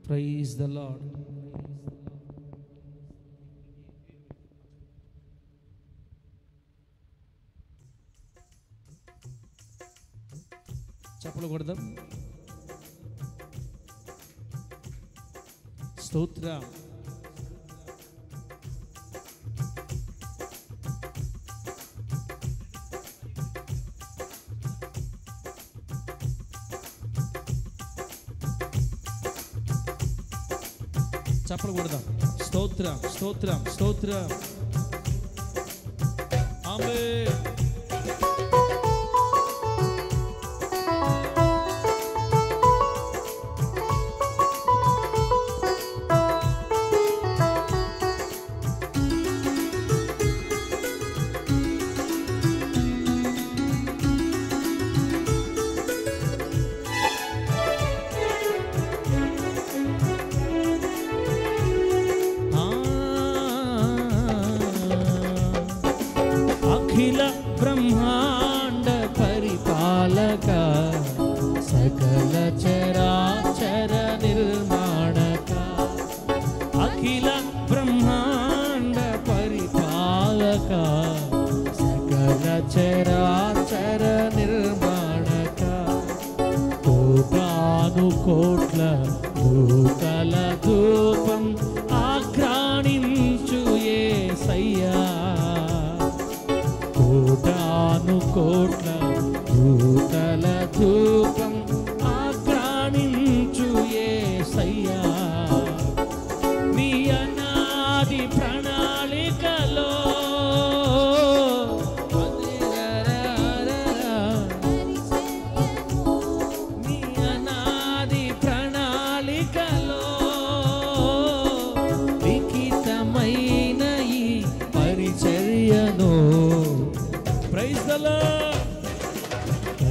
Praise the lord. చప్పలు కొడదాం. స్తోత్రం. చప్పలు కొడదాం. స్తోత్రం స్తోత్రం స్తోత్రం. ఆమేన్. అఖిల బ్రహ్మాండ పరిపాలక సకల చరాచర నిర్మాణక, అఖిల బ్రహ్మాండ పరిపాలక సకల చరాచర నిర్మాణక, కోటాను కోట్ల భూతల ధూపం ఆఘ్రాణించు యేసయ్యా, కోటాను కోట్ల భూతల ధూపం ఆఘ్రాణించు యేసయ్యా, నీ అనాది ప్రణాళికలో నీ అనాది ప్రణాళికలో లిఖితమైన ఈ పరిచర్యను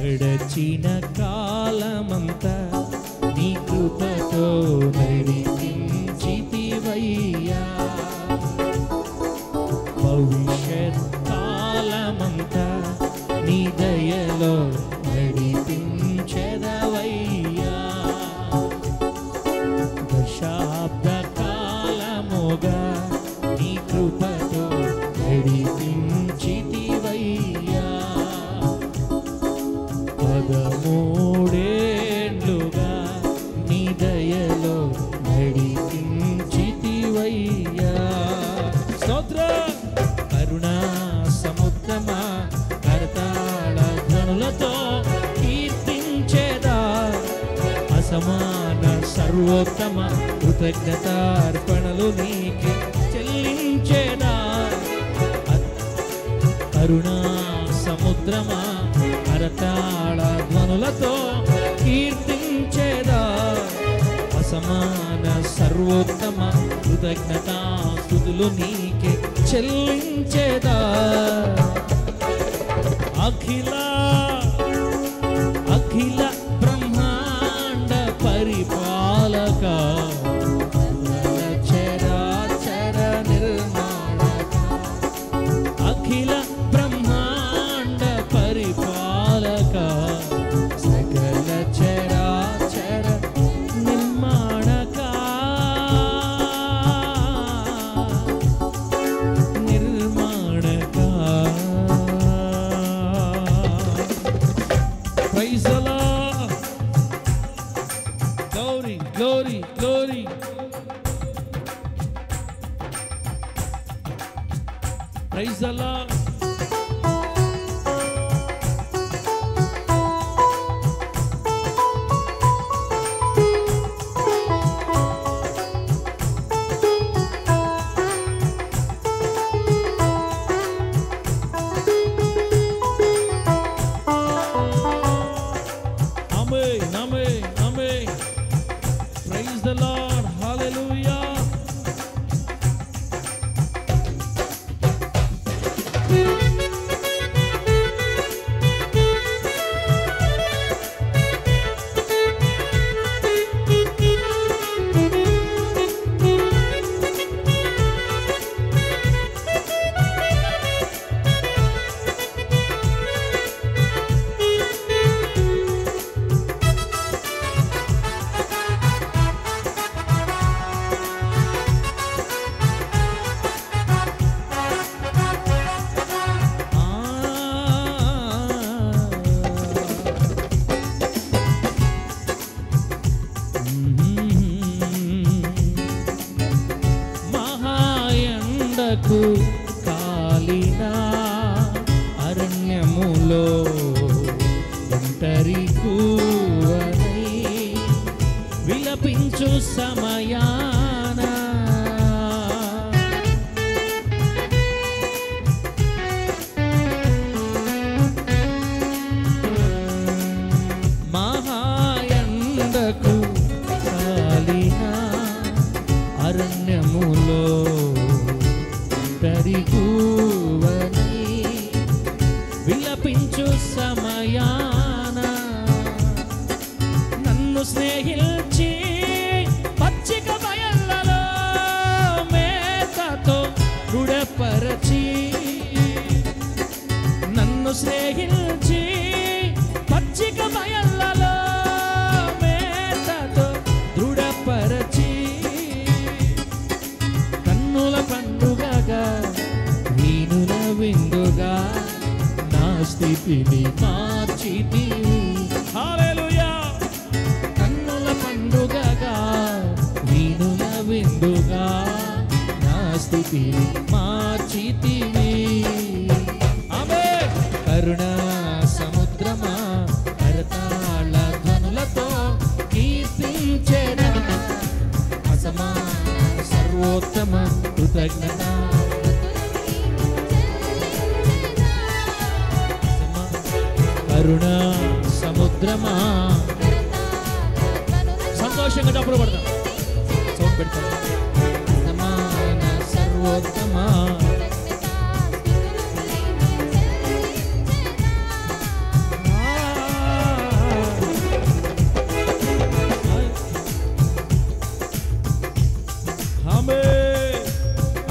గడచిన కాలమంతా నీ కృపతో నడిపించితివయ్యా, భవిష్యత్ కాలమంతా నీ దయలో నడిపించెదవయ్యా, దశాబ్ద కాలముగా నీ కృపతో నడిపించితివయ్యా, 13 నీ దయలో నడిపించితివయ్యా. స్తోత్రం. కరుణా సముద్రమా కరతాళ ధ్వనులతో కీర్తించేదా, అసమాన సర్వోత్తమ కృతజ్ఞతార్పణలు నీకే చెల్లించేదా, కరుణా సముద్రమా కరతాళ ధ్వనులతో కీర్తించేదా, అసమాన సర్వోత్తమ కృతజ్ఞతాస్తుతులు నీకే చెల్లించేదా, అఖిల అఖిల బ్రహ్మాండ పరిపాలక చరాచర నిర్మాణక, అఖిల బ్రహ్మాండ పరిపాలక సకల చరాచర నిర్మాణక, నిర్మాణక. Praise the lord. Glory glory glory. Praise the lord. Amen, amen, amen. Praise the Lord. Hallelujah. అరణ్యములో ఒంటరి కూవనై విలపించు సమయాన మహాయండకు కాలిన అరణ్యములో ఒంటరి కూవనై విలపించు సమయాన నన్ను స్నేహించి పచ్చిక బయళ్ళలో మేతతో దృఢపరచి నన్ను స్నేహించి పచ్చిక బయళ్ళలో మేతతో దృఢపరచి కన్నుల పండుగగా వీణుల విందుగా నా స్థితిని మార్చితివి. హల్లెలూయా. కన్నుల పండుగగా వీణుల విందుగా నా స్థితిని మార్చితివి. ఆమేన్. కరుణా సముద్రమా కరతాళ ధ్వనులతో కీర్తించెదా అసమాన సర్వోత్తమ కృతజ్ఞత. కరుణా సముద్రమా సంతోషంగా డబ్బులు పడతాం సౌండ్ పెడతాం. సమాన సర్వోత్తమా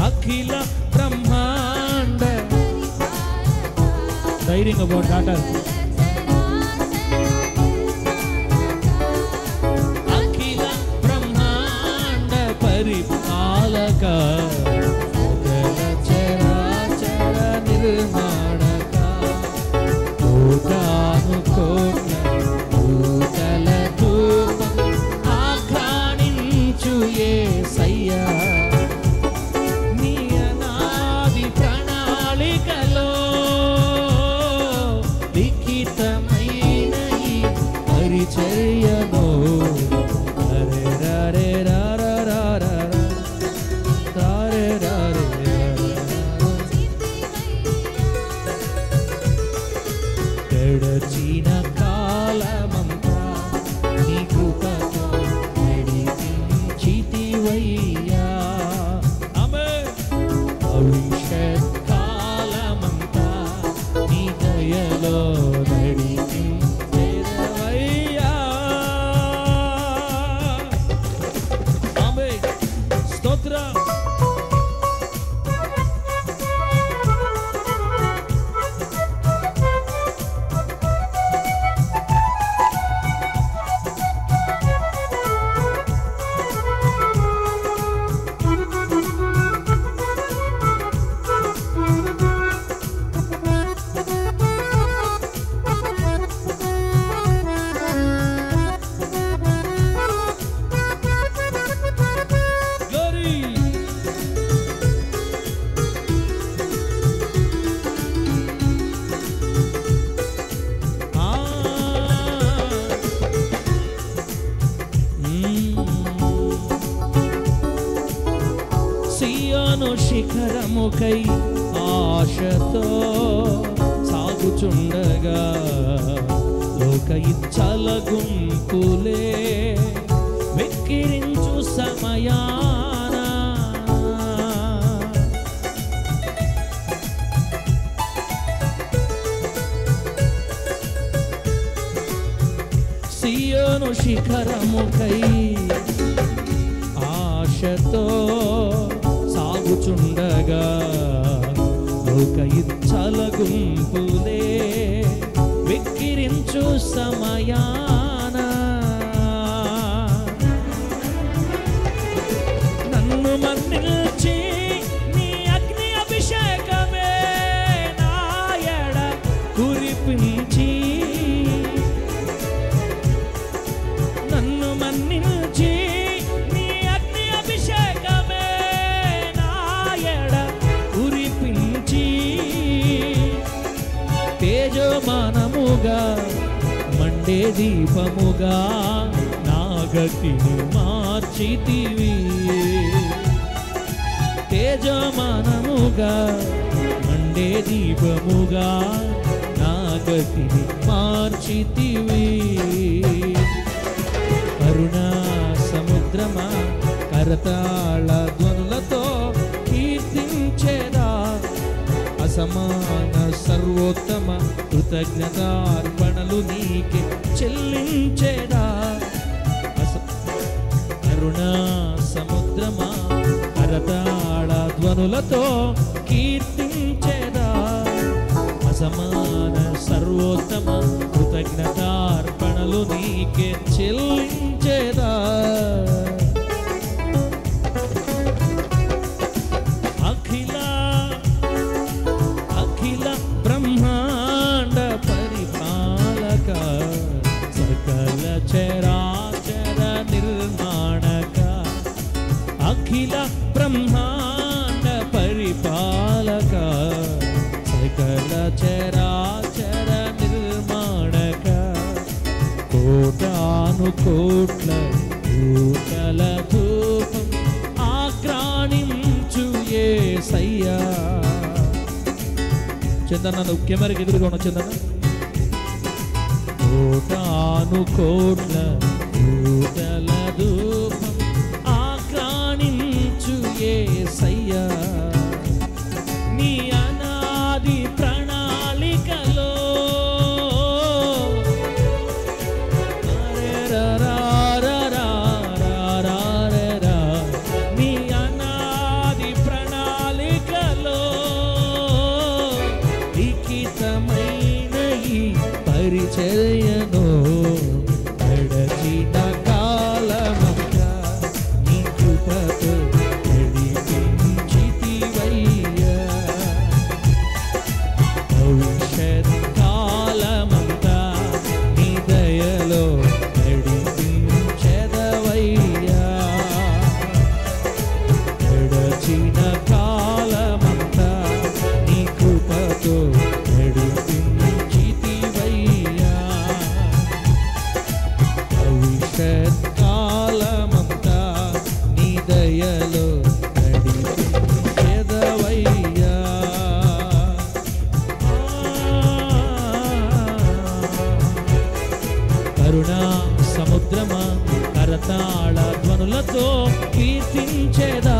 అఖిల బ్రహ్మాండ ధైర్యంగా పో టాటా. అఖిల బ్రహ్మాండ పరిపాలక చరాచర నిర్మాణక కోటాను కోట్ల భూతల ధూపం ఆఘ్రాణించు యేసయ్యా నీ అనాది ప్రణాళికలో లిఖితమైన ఈ పరిచర్యను హరే రే రా రా రా రా రే రా రే గడచిన కాలమంతా నీ కృపతో నడిపించితివయ్యా. ఆమేన్. భవిష్యత్ కాలమంతా నీ దయలో నడిపించెదవయ్యా. ఆమేన్. స్తోత్రం. Glory. సియోను శిఖరముకై ఆశతో సాగుచుండగా లోక ఇచ్చల గుంపులే వెక్కిరించు సమయాన సియోను శిఖరముకై ఆశతో సాగుచుండగా లోక ఇచ్చల గుంపులే వెక్కిరించు సమయాన నన్ను మన్నించి నీ అగ్ని అభిషేకమే నాయడ కురిపించి నన్ను మన్నించి నీ అగ్ని అభిషేకమే నాయడ కురిపించి తేజమానముగా మండే దీపముగా నా గతిని మార్చితివి. తేజమానముగా మండే దీపముగా నా గతిని మార్చితివి. కరుణా సముద్రమా కరతాళ ధ్వనులతో కీర్తించేదా, అసమాన సర్వోత్తమ కృతజ్ఞతార్పణలు నీకే చెల్లించేదా. కరుణా సముద్రమా కరతాళ ధ్వనులతో కీర్తించేదా, అసమాన సర్వోత్తమ కృతజ్ఞతార్పణలు నీకే చెల్లించేదా. అఖిల అఖిల బ్రహ్మాండ పరిపాలక సకల చరాచర నిర్మాణక, అఖిల బ్రహ్మాండ పరిపాలక సకల చరాచర నిర్మాణక, కోటాను కోట్ల కోటల ధూపం ఆగ్రాణించు యేసయ్యా. చందన నువ్వు కెమెరాకి ఎదురుగా ఉన్న చందన. కోటాను కోట్ల కోటల ధూపం ఆగ్రాణించు యేసయ్యా. నీ అనాది ప్రణాళికలో నీ అనాది ప్రణాళికలో లిఖితమైన ఈ పరిచర్యను గడచిన కాలమంతా నీ కృపతో నడిపించితివయ్యా. భవిష్యత్ కాలమంతా నీ దయలో నడిపించెదవయ్యా. గడచిన కాలమంతా నీ కృపతో నడిపించితివయ్యా. భవిష్యత్ కాలమంతా నీ దయలో నడిపించెదవయ్యా. కరుణా సముద్రమా కరతాళ ధ్వనులతో కీర్తించేదా.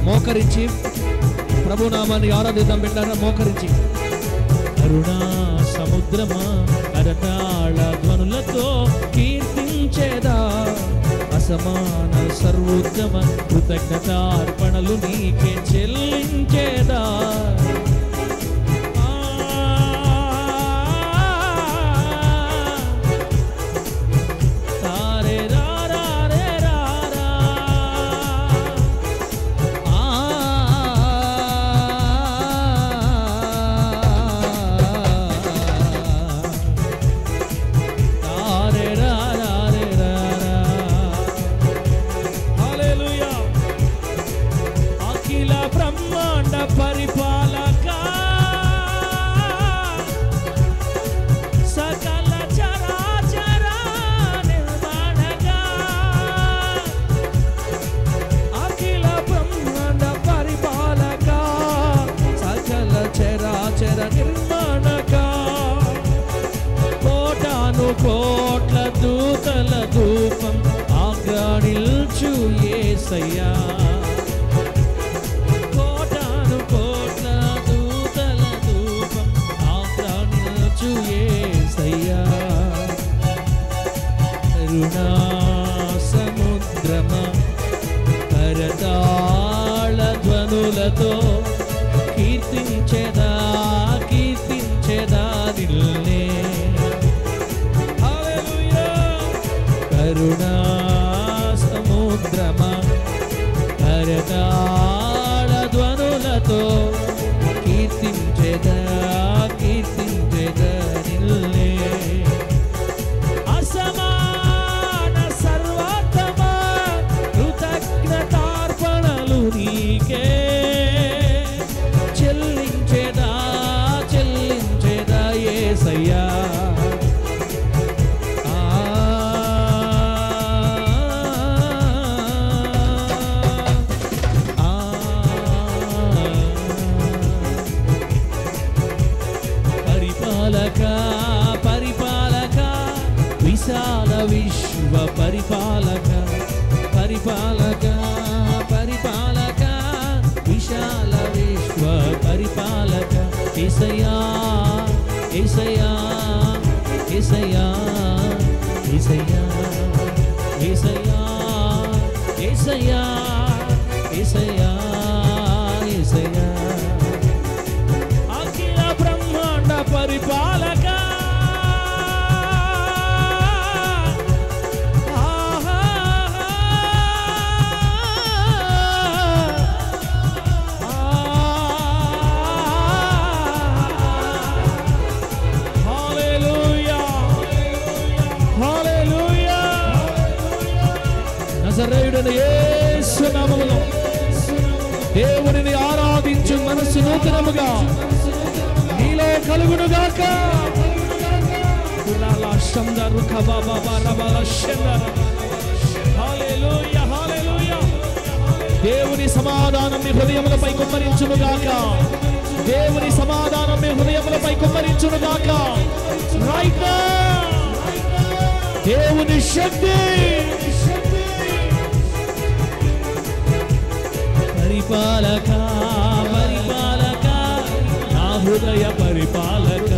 మోకరించి ప్రభునామాన్ని ఆరాధిద్దాం బిడ్డారా, మోకరించి. కరుణా సముద్రమా కరతాళ ధ్వనులతో కీర్తించేదా, అసమాన సర్వోత్తమ కృతజ్ఞతార్పణలు నీకే చెల్లించేదా. పరిపాలక సకల చరాచర నిర్మాణక, అఖిల బ్రహ్మాండ పరిపాలక సకల చరాచర నిర్మాణక, కోటాను కోట్ల దూతల ధూపం ఆగ్రాణించు యేసయ్యా. కరుణా సముద్రమా కరతాళ ధ్వనులతో కీర్తించెదా కీర్తించెదా నిన్నే. హల్లెలూయా. కరుణా సముద్రమా కరతాళ ధ్వనులతో కీర్తించెదా కీర్తించెదా నిన్నే. అసమాన సర్వోత్తమ కృతజ్ఞతార్పణలు నీకే. పరిపాలక పరిపాలక విశాల విశ్వ పరిపాలక పరిపాలక పరిపాలక విశాల విశ్వ పరిపాలక యేసయ్యా యేసయ్యా యేసయ్యా యేసయ్యా యేసయ్యా యేసయ్యా యేసయ్యా యేసయ్యా అఖిల బ్రహ్మాండ పరిపాలక నజరేయుడైన యేసు నామములో దేవునిని ఆరాధించు మనసు నూతనముగా నీలో కలుగునుగాక. దేవుని సమాధానం మీ హృదయములపై కుమ్మరించునుగాక. దేవుని సమాధానం మీ హృదయములపై కుమ్మరించునుగాక. రైట్ నౌ దేవుని శక్తి పరిపాలక పరిపాలక నా హృదయ పరిపాలక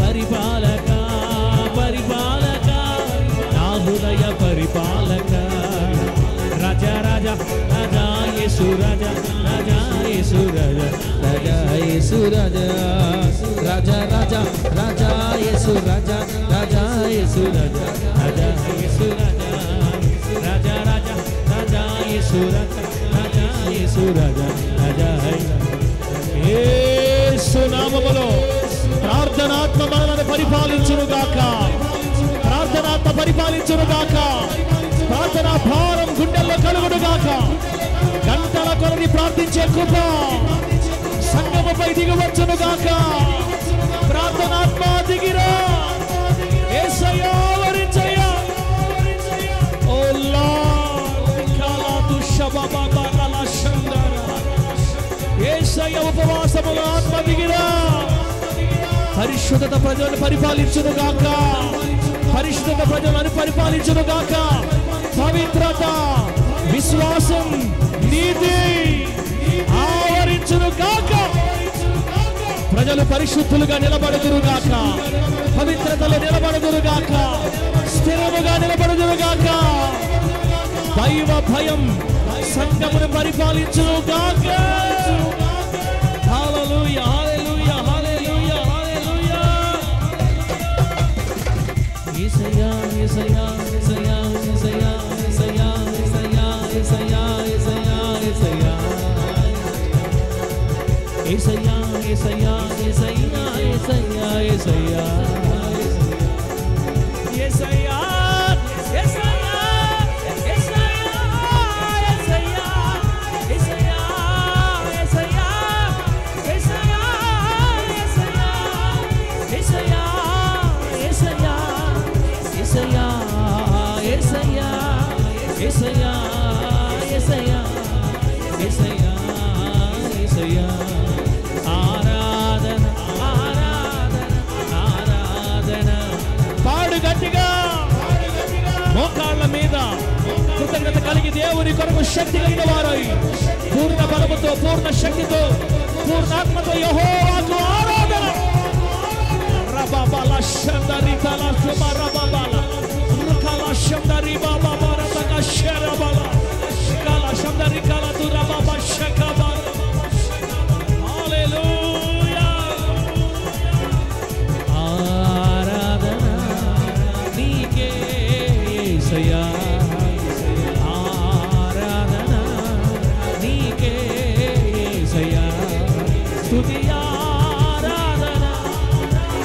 పరిపాలక పరిపాలక నా హృదయ పరిపాలక రాజా రాజా రాజా యేసు రాజా రాజా యేసు రాజా రాజా యేసు రాజా రాజా రాజా రాజా యేసు రాజా రాజా యేసు రాజా రాజా యేసు రాజా రాజా రాజా రాజా యేసు రాజా రాజా యేసు రాజా రాజా యేసు నామములో ప్రార్థనాత్మ మనలను పరిపాలించునుగాక. ప్రార్థనాత్మ పరిపాలించునుగాక. ప్రార్థనా భారం గుండెల్లో కలుగునుగాక. గంటల కొరని ప్రార్థించే కృప సంగముపై దిగవచ్చునుగాక. ప్రార్థనాత్మ దిగిరా యేసయ్యా వరించయ్యా. ఓ లార్డ్ కాలాతు షబబబల షందర యేసయ్యా ఉపవాసములో ఆత్మ దిగిరా. పరిశుద్ధత ప్రజలను పరిపాలించునుగాక. పరిశుద్ధత ప్రజలను పరిపాలించునుగాక. పవిత్రత విశ్వాసం నీతి ఆవరించునుగాక. ప్రజలు పరిశుద్ధులుగా నిలబడుదురుగాక. పవిత్రతలో నిలబడుదురుగాక. స్థిరముగా నిలబడుదురుగాక. దైవ భయం సంఘమును పరిపాలించునుగాక. హల్లెలూయా హల్లెలూయా హల్లెలూయా హల్లెలూయా. యేసయ్యా యేసయ్యా యేసయ్యా యేసయ్యా యేసయ్యా యేసయ్యా యేసయ్యా యేసయ్యా యేసయ్యా యేసయ్యా యేసయ్యా యేసయ్యా యేసయ్యా యేసయ్యా యేసయ్యా యేసయ్యా యేసయ్యా యేసయ్యా యేసయ్యా ఆరాధన ఆరాధన ఆరాధన. పాడు గట్టిగా మోకాళ్ళ మీద కృతజ్ఞత కలిగి దేవుని కొరకు శక్తి కలిగిన వారై పూర్ణ బలముతో పూర్ణ శక్తితో పూర్ణాత్మతో యెహోవాకు ఆరాధన. రబబల షందరి తల రబబల రుకల షందరి బాబా రతక షరబల కల షందరి కల తురబబ షకబల. హల్లెలూయా. ఆరాధన నీకే యేసయ్యా. ఆరాధన నీకే యేసయ్యా. స్తుతి ఆరాధన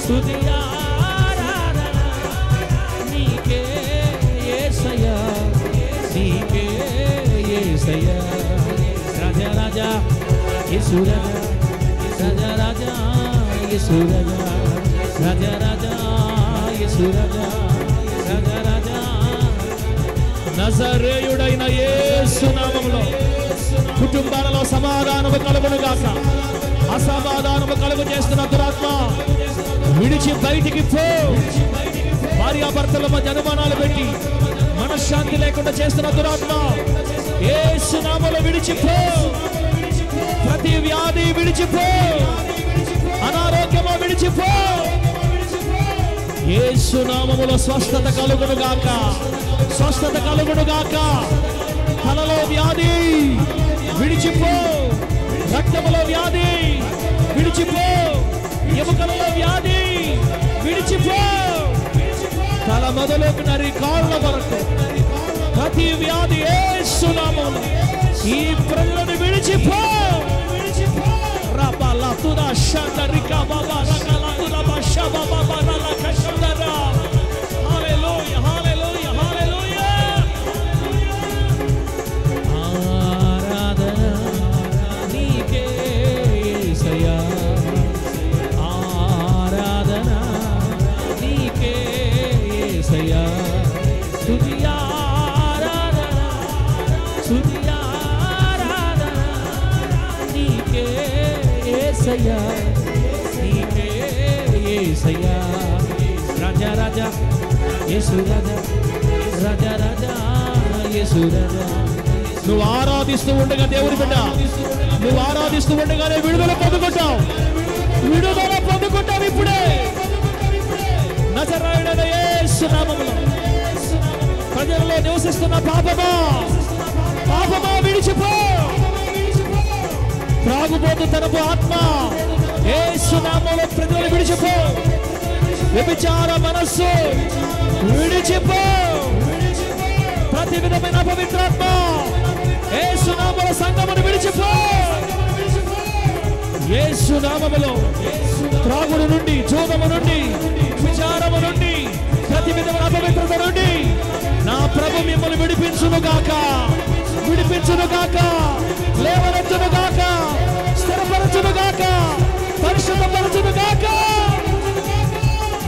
స్తుతి ఆరాధన నీకే యేసయ్యా. నీకే యేసయ్యా. రాజా రాజా యేసు రాజా రాజా రాజా యేసు రాజా రాజా రాజా యేసు రాజా రాజా రాజా. నజరేయుడైన యేసు నామములో కుటుంబాలలో సమాధానము కలుగునుగాక. అసమాధానము కలుగు చేస్తున్న దురాత్మ విడిచి బయటికి పో. భార్యాభర్తల మధ్య అనుమానాలు పెట్టి మనశ్శాంతి లేకుండా చేస్తున్న దురాత్మ యేసు నామములో విడిచిపో. ప్రతి వ్యాధి విడిచిపో, అనారోగ్యము విడిచిపో. యేసు నామములో స్వస్థత కలుగును గాక, స్వస్థత కలుగును గాక. తలలో వ్యాధి విడిచిపో, రక్తములో వ్యాధి విడిచిపో, ఎముకలలో వ్యాధి విడిచిపో. తల మొదలుకు నరి కాళ్ళ వరకు ప్రతి వ్యాధి యేసు నామములో ఈ ప్రజలను విడిచిపో. రబలా తుదా షందరికా బాబా రకలా తుదా బషా బాబా రలా కషందరా. హల్లెలూయా హల్లెలూయా హల్లెలూయా. ఆరాధన నీకే యేసయ్యా, ఆరాధన నీకే యేసయ్యా. స్తుతి ఆరాధన, స్తుతి ఆరాధన నీకే యేసయ్యా, నీకే యేసయ్యా. రాజా రాజా యేసు రాజా, రాజా రాజా యేసు రాజా. నువ్వు ఆరాధిస్తూ ఉండగా దేవుని బిడ్డ, నువ్వు ఆరాధిస్తూ ఉండగానే విడుదల పొందుకుంటావు, విడుదల పొందుకుంటావు ఇప్పుడే. నజరేయుడైన యేసు నామములో ప్రజలలో నివసిస్తున్న పాపమా, పాపమా విడిచిపో. త్రాగుబోతు తనపు ఆత్మ యేసు నామములో ప్రజలు విడిచిపో. వ్యభిచార మనస్సు విడిచిపో. ప్రతి విధమైన అపవిత్రాత్మ యేసు నామములో సంఘమును విడిచిపో. యేసు నామములో త్రాగుడు నుండి, జూదము నుండి, విచారము నుండి, ప్రతి విధమైన అపవిత్రత నుండి నా ప్రభు మిమ్మల్ని విడిపించును గాక, విడిపించును గాక, లేవనెత్తును గాక, స్థిరపరచును గాక, పరిశుద్ధపరచును గాక.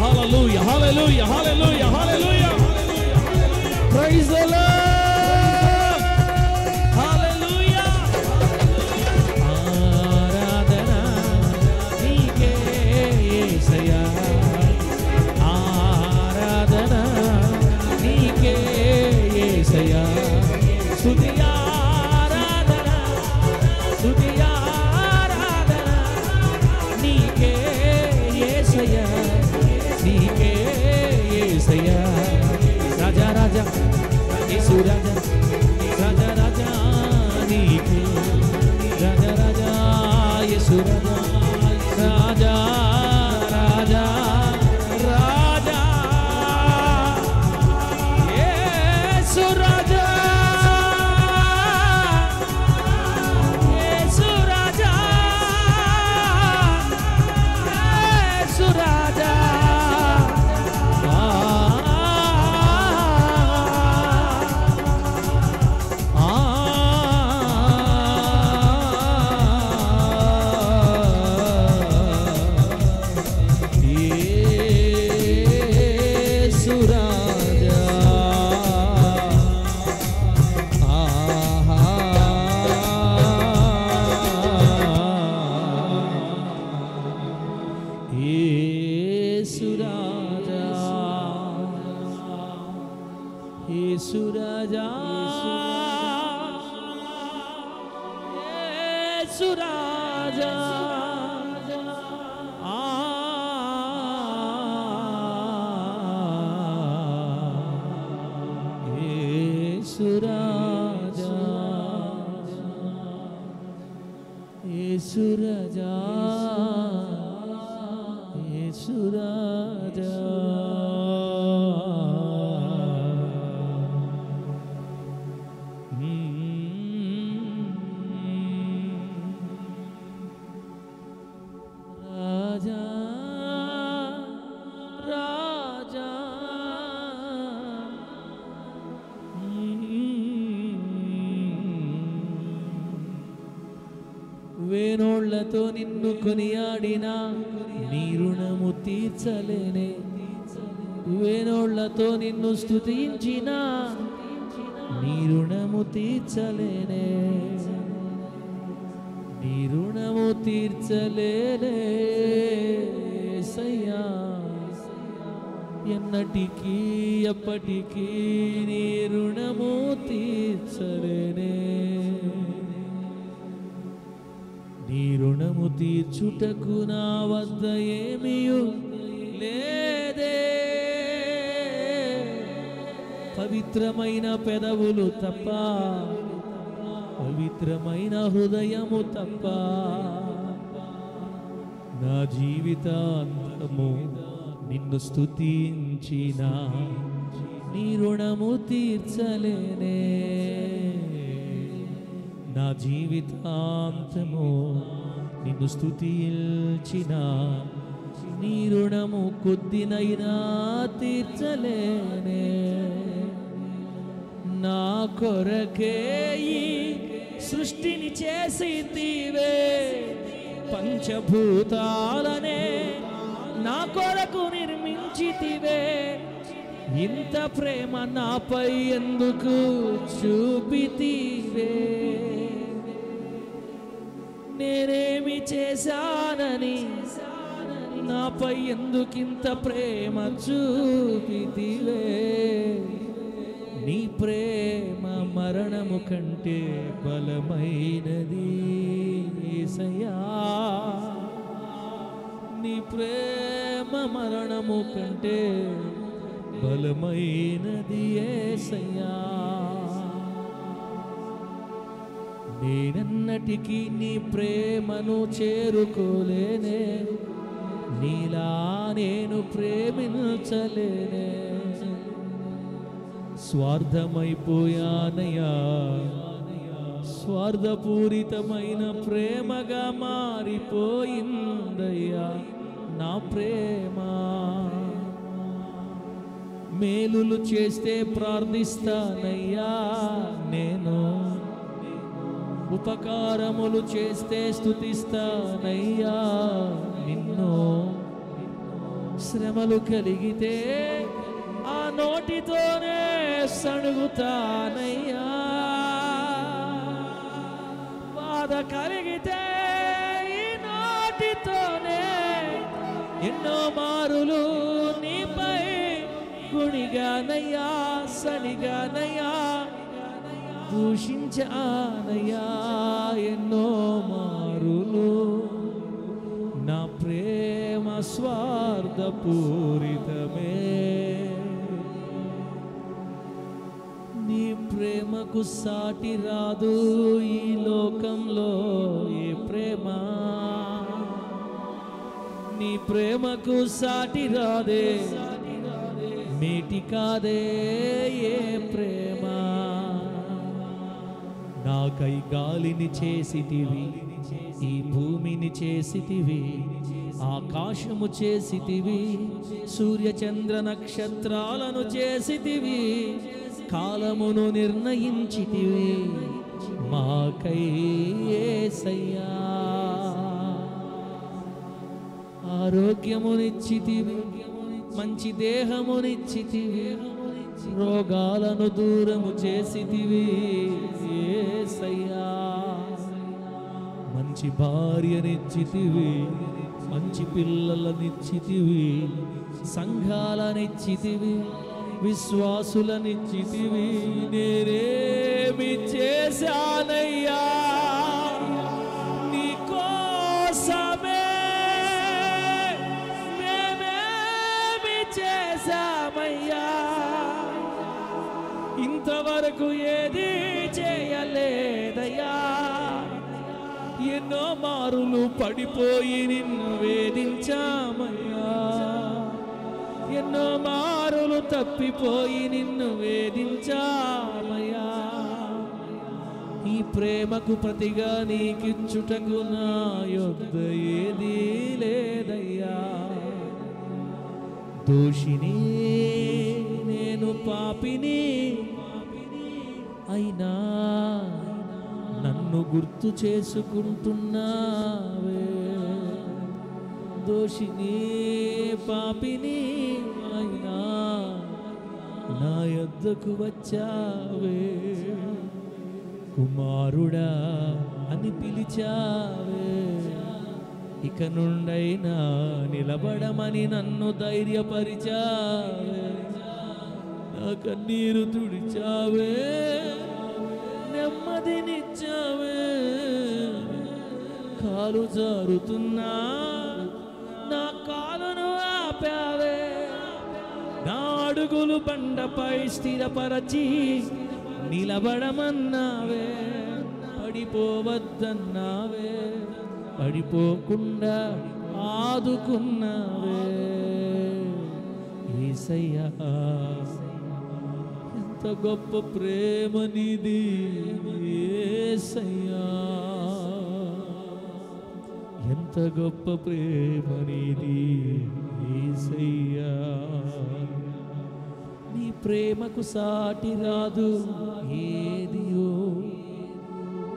హల్లెలూయా హల్లెలూయా హల్లెలూయా హల్లెలూయా. Praise the lord. హల్లెలూయా. ఆరాధన నీకే యేసయ్యా, ఆరాధన నీకే యేసయ్యా. స్తుతి ఆరాధన, స్తుతి ఆరాధన నీకే యేసయ్యా, నీకే యేసయ్యా. రాజా రాజా యేసు రాజా, రాజా రాజా నీకే, రాజా రాజా యేసు రాజా, రాజా రాజా రాజా యేసు రాజా, యేసు రాజా, యేసు రాజా. వేణోళ్లతో నిన్ను కొనియాడినా నీ రుణము తీర్చలేనే, వేణోళ్లతో నిన్ను స్తుతించినా నీ రుణము తీర్చలేనే, నీ రుణము తీర్చలేనే యేసయ్యా. ఎన్నటికీ ఎప్పటికీ నీ రుణము తీర్చలేనే. నీ రుణము తీర్చుటకు నా వద్ద ఏమీయు లేదే. పవిత్రమైన పెదవులు తప్ప, పవిత్రమైన హృదయము తప్ప నా జీవితాంతము నిన్ను స్తుతించిన నీ రుణము తీర్చలేనే. నా జీవితాంతము నిన్ను స్తుతించిన నీ రుణము కొద్దినైనా తీర్చలేనే. నా కొరకే ఈ సృష్టిని చేసితివే, పంచభూతాలనే నా కొరకు నిర్మించితివే. ఇంత ప్రేమ నాపై ఎందుకు చూపితివే? నేనేమి చేశానని నాపై ఎందుకింత ప్రేమ చూపితివే? నీ ప్రేమ మరణము కంటే బలమైనది యేసయ్యా. నీ ప్రేమ మరణము కంటే బలమైనది యేసయ్యా. నేనెన్నటికీ నీ ప్రేమను చేరుకోలేనే, నీలా నేను ప్రేమించలేనే. స్వార్థమైపోయానయ్యా, స్వార్థపూరితమైన ప్రేమగా మారిపోయిందయ్యా నా ప్రేమ. మేలులు చేస్తే ప్రార్థిస్తానయ్యా నేను, ఉపకారములు చేస్తే స్తుతిస్తానయ్యా నిన్ను. శ్రమలు కలిగితే ఆ నోటితోనే సణుగుతానయ్యా, బాధ కలిగితే ఈ నోటితోనే ఎన్నో మారులు నీపై గుణిగానయ్యా, సనిగానయ్యా, దూషించానయ్యా ఎన్నో మారులు. నా ప్రేమ స్వార్థపూరితమే, నీ ప్రేమకు సాటి రాదు ఈ లోకంలో ఏ ప్రేమ. నీ ప్రేమకు సాటి రాదే, మేటి కాదే ఏ ప్రేమ. నాకై గాలిని చేసితివి, ఈ భూమిని చేసితివి, ఆకాశము చేసితివి, సూర్యచంద్ర నక్షత్రాలను చేసితివి, కాలమును నిర్ణయించితివి మాకై యేసయ్యా. ఆరోగ్యమునిచ్చితివి, మంచి దేహమునిచ్చితివి, రోగాలను దూరము చేసితివి యేసయ్యా. మంచి భార్యనిచ్చితివి, మంచి పిల్లలనిచ్చితివి, సంఘాలనిచ్చితివి, విశ్వాసులనిచ్చితివి. నేనేమి చేశానయ్యా నీ కోసమే? మేమేమి చేశామయ్యా? ఇంతవరకు ఏది చేయలేదయ్యా. ఎన్నో మారులు పడిపోయి నిన్ను వేధించామయ్యా, ఎన్నో మారులు తప్పిపోయి నిన్ను వేధించామయ్యా. ఈ ప్రేమకు ప్రతిగా నీకిచ్చుటకు నా యొద్ద ఏదీ లేదయ్యా. దోషిని నేను, పాపిని అయినా నన్ను గుర్తు చేసుకుంటున్నావే. దోషిని పాపిని అయినా నా యొద్దకు వచ్చావే. కుమారుడా అని పిలిచావే, ఇక నుండైనా నిలబడమని నన్ను ధైర్యపరిచావే, నా కన్నీరు తుడిచావే, నెమ్మదినిచ్చావే. కాలు జారుతున్నా నా కాలును ఆపావే, నా అడుగులు బండపై స్థిరపరచి నిలబడమన్నావే. పడిపోవద్దన్నావే, పడిపోకుండా ఆదుకున్నావే. యేసయ్యా ఎంత గొప్ప ప్రేమ నీది యేసయ్యా, ఎంత గొప్ప ప్రేమ నీది యేసయ్యా. నీ ప్రేమకు సాటి రాదు ఏదియో,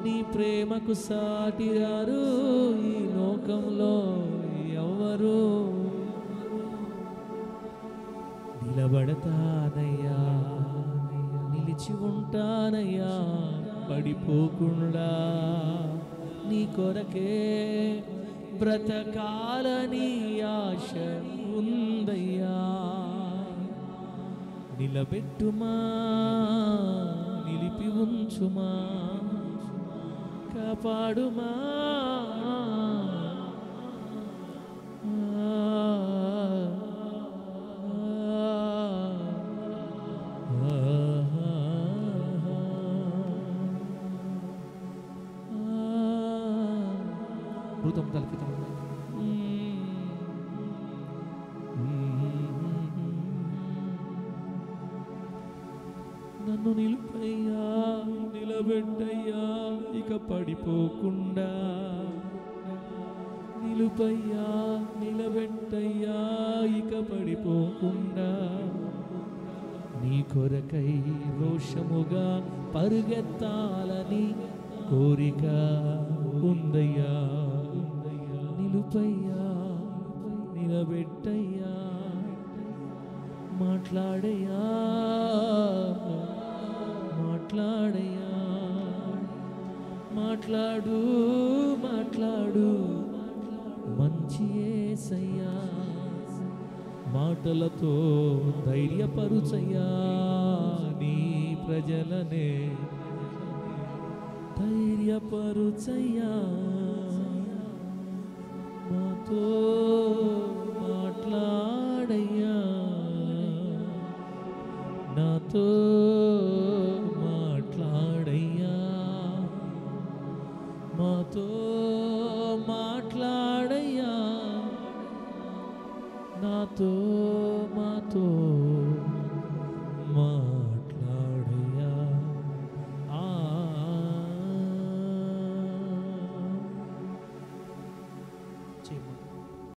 నీ ప్రేమకు సాటి రారు ఈ లోకంలో ఎవరు. నిలబడతానయ్యా, నిలిచి ఉంటానయ్యా, పడిపోకుండా నీ కొరకే బ్రతకాలని ఆశ ఉందయ్యా. నిలబెట్టుమా, నిలిపి ఉంచుమా, కాపాడుమా. హృదయం తలపితం. నన్ను నిలుపయ్యా, నిలబెట్టయ్యా, ఇక పడిపోకుండా. నిలుపయ్యా, నిలబెట్టయ్యా, ఇక పడిపోకుండా. నీ కొరకై రోషముగా పరుగెత్తాలని కోరిక ఉందయ్యా. నిలుపయ్యా, నిలబెట్టయ్యా, మాట్లాడయ్యా, మాట్లాడయ్యా, మాట్లాడు, మాట్లాడు మంచి యేసయ్యా. మాటలతో ధైర్యపరుచయ్యా నీ ప్రజలనే, ధైర్యపరుచయ్యా. మాతో మాట్లాడయ్యా, నాతో మాట్లాడయ్యా, మాతో మాట్లాడయ్యా, నాతో